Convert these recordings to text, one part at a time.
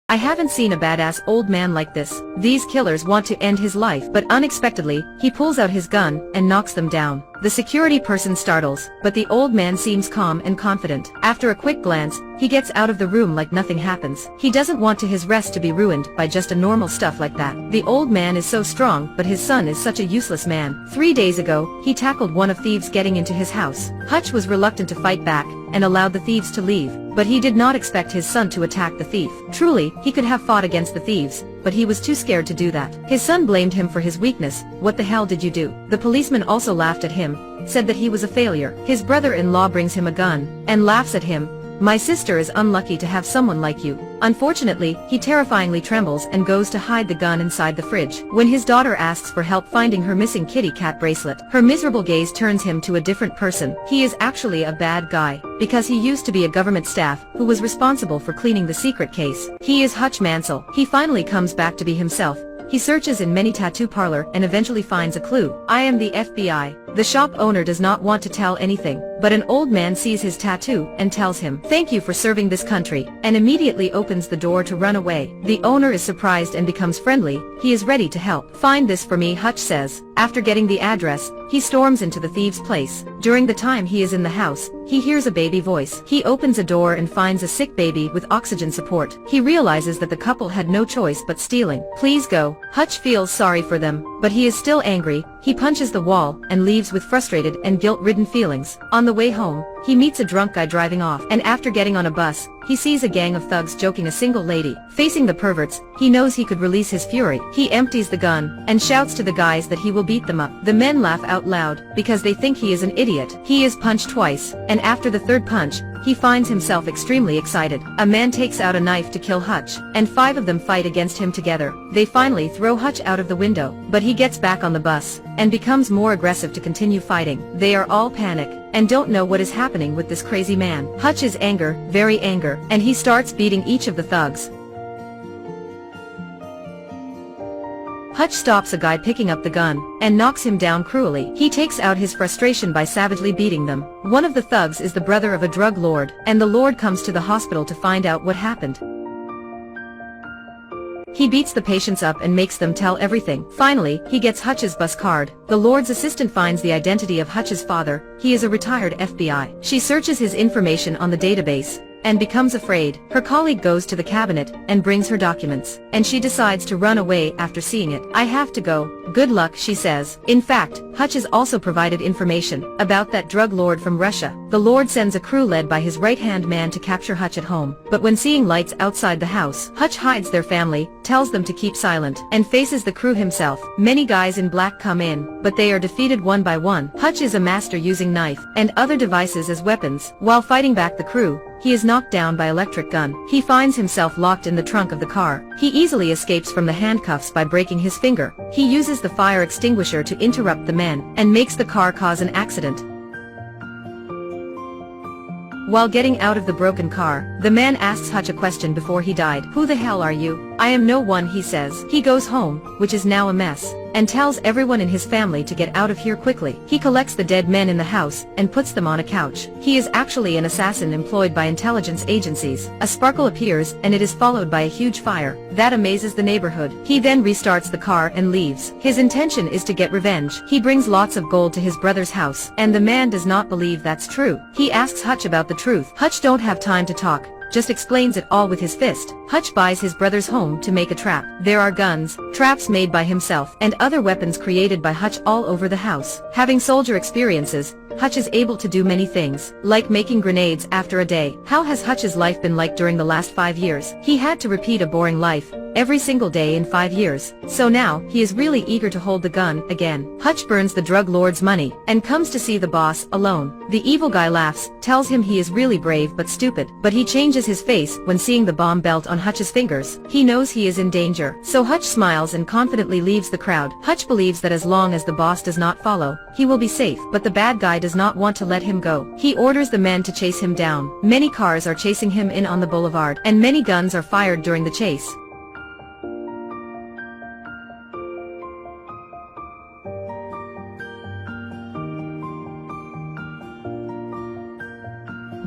I haven't seen a badass old man like this. These killers want to end his life, but unexpectedly, he pulls out his gun and knocks them down. The security person startles, but the old man seems calm and confident. After a quick glance, he gets out of the room like nothing happens. He doesn't want his rest to be ruined by just a normal stuff like that. The old man is so strong, but his son is such a useless man. 3 days ago, he tackled one of thieves getting into his house. Hutch was reluctant to fight back and allowed the thieves to leave, but he did not expect his son to attack the thief. Truly, he could have fought against the thieves, but he was too scared to do that. His son blamed him for his weakness. What the hell did you do? The policeman also laughed at him, said that he was a failure. His brother-in-law brings him a gun, and laughs at him. My sister is unlucky to have someone like you. Unfortunately, he terrifyingly trembles and goes to hide the gun inside the fridge. When his daughter asks for help finding her missing kitty cat bracelet, her miserable gaze turns him to a different person. He is actually a bad guy, because he used to be a government staff who was responsible for cleaning the secret case. He is Hutch Mansell. He finally comes back to be himself. He searches in many tattoo parlor and eventually finds a clue. I am the FBI. The shop owner does not want to tell anything, but an old man sees his tattoo and tells him, "Thank you for serving this country," and immediately opens the door to run away. The owner is surprised and becomes friendly. He is ready to help. "Find this for me," Hutch says. After getting the address, he storms into the thieves' place. During the time he is in the house, he hears a baby voice. He opens a door and finds a sick baby with oxygen support. He realizes that the couple had no choice but stealing. "Please go." Hutch feels sorry for them, but he is still angry. He punches the wall and leaves with frustrated and guilt-ridden feelings. On the way home, he meets a drunk guy driving off, and after getting on a bus, he sees a gang of thugs joking a single lady. Facing the perverts, he knows he could release his fury. He empties the gun and shouts to the guys that he will beat them up. The men laugh out loud because they think he is an idiot. He is punched twice, and after the third punch, he finds himself extremely excited. A man takes out a knife to kill Hutch, and 5 of them fight against him together. They finally throw Hutch out of the window, but he gets back on the bus and becomes more aggressive to continue fighting. They are all panic and don't know what is happening with this crazy man. Hutch is very angry, and he starts beating each of the thugs. Hutch stops a guy picking up the gun and knocks him down cruelly. He takes out his frustration by savagely beating them. One of the thugs is the brother of a drug lord, and the lord comes to the hospital to find out what happened. He beats the patients up and makes them tell everything. Finally, he gets Hutch's bus card. The Lord's assistant finds the identity of Hutch's father. He is a retired FBI. She searches his information on the database and becomes afraid. Her colleague goes to the cabinet and brings her documents, and she decides to run away after seeing it. "I have to go. Good luck," she says. In fact, Hutch has also provided information about that drug lord from Russia. The lord sends a crew led by his right-hand man to capture Hutch at home, but when seeing lights outside the house, Hutch hides their family, tells them to keep silent, and faces the crew himself. Many guys in black come in, but they are defeated one by one. Hutch is a master using knife and other devices as weapons. While fighting back the crew, he is knocked down by electric gun. He finds himself locked in the trunk of the car. He easily escapes from the handcuffs by breaking his finger. He uses the fire extinguisher to interrupt the men and makes the car cause an accident. While getting out of the broken car, the man asks Hutch a question before he died. "Who the hell are you?" "I am no one," he says. He goes home, which is now a mess, and tells everyone in his family to get out of here quickly. He collects the dead men in the house and puts them on a couch. He is actually an assassin employed by intelligence agencies. A sparkle appears and it is followed by a huge fire that amazes the neighborhood. He then restarts the car and leaves. His intention is to get revenge. He brings lots of gold to his brother's house, and the man does not believe that's true. He asks Hutch about the truth. Hutch don't have time to talk, just explains it all with his fist. Hutch buys his brother's home to make a trap. There are guns, traps made by himself, and other weapons created by Hutch all over the house. Having soldier experiences, Hutch is able to do many things, like making grenades after a day. How has Hutch's life been like during the last 5 years? He had to repeat a boring life every single day in 5 years. So now, he is really eager to hold the gun again. Hutch burns the drug lord's money and comes to see the boss alone. The evil guy laughs, tells him he is really brave but stupid, but he changes his face when seeing the bomb belt on Hutch's fingers. He knows he is in danger, so Hutch smiles and confidently leaves the crowd. Hutch believes that as long as the boss does not follow, he will be safe, but the bad guy does not want to let him go. He orders the men to chase him down. Many cars are chasing him in on the boulevard, and many guns are fired during the chase.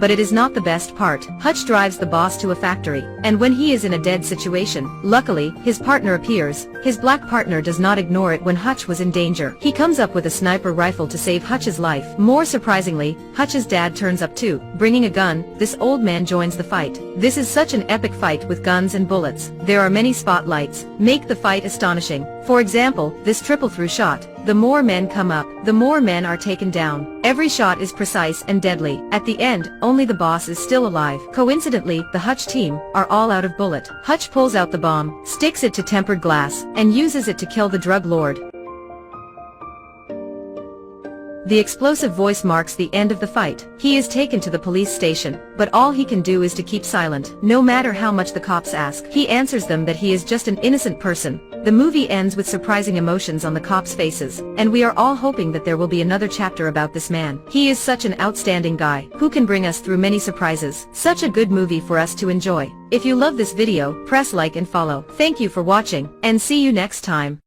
but it is not the best part. Hutch drives the boss to a factory, and when he is in a dead situation, luckily, his partner appears. His black partner does not ignore it when Hutch was in danger. He comes up with a sniper rifle to save Hutch's life. More surprisingly, Hutch's dad turns up too, bringing a gun. This old man joins the fight. This is such an epic fight with guns and bullets. There are many spotlights, make the fight astonishing. For example, this triple through shot. The more men come up, the more men are taken down. Every shot is precise and deadly. At the end, only the boss is still alive. Coincidentally, the Hutch team are all out of bullet. Hutch pulls out the bomb, sticks it to tempered glass, and uses it to kill the drug lord. The explosive voice marks the end of the fight. He is taken to the police station, but all he can do is to keep silent. No matter how much the cops ask, he answers them that he is just an innocent person. The movie ends with surprising emotions on the cops' faces, and we are all hoping that there will be another chapter about this man. He is such an outstanding guy, who can bring us through many surprises. Such a good movie for us to enjoy. If you love this video, press like and follow. Thank you for watching, and see you next time.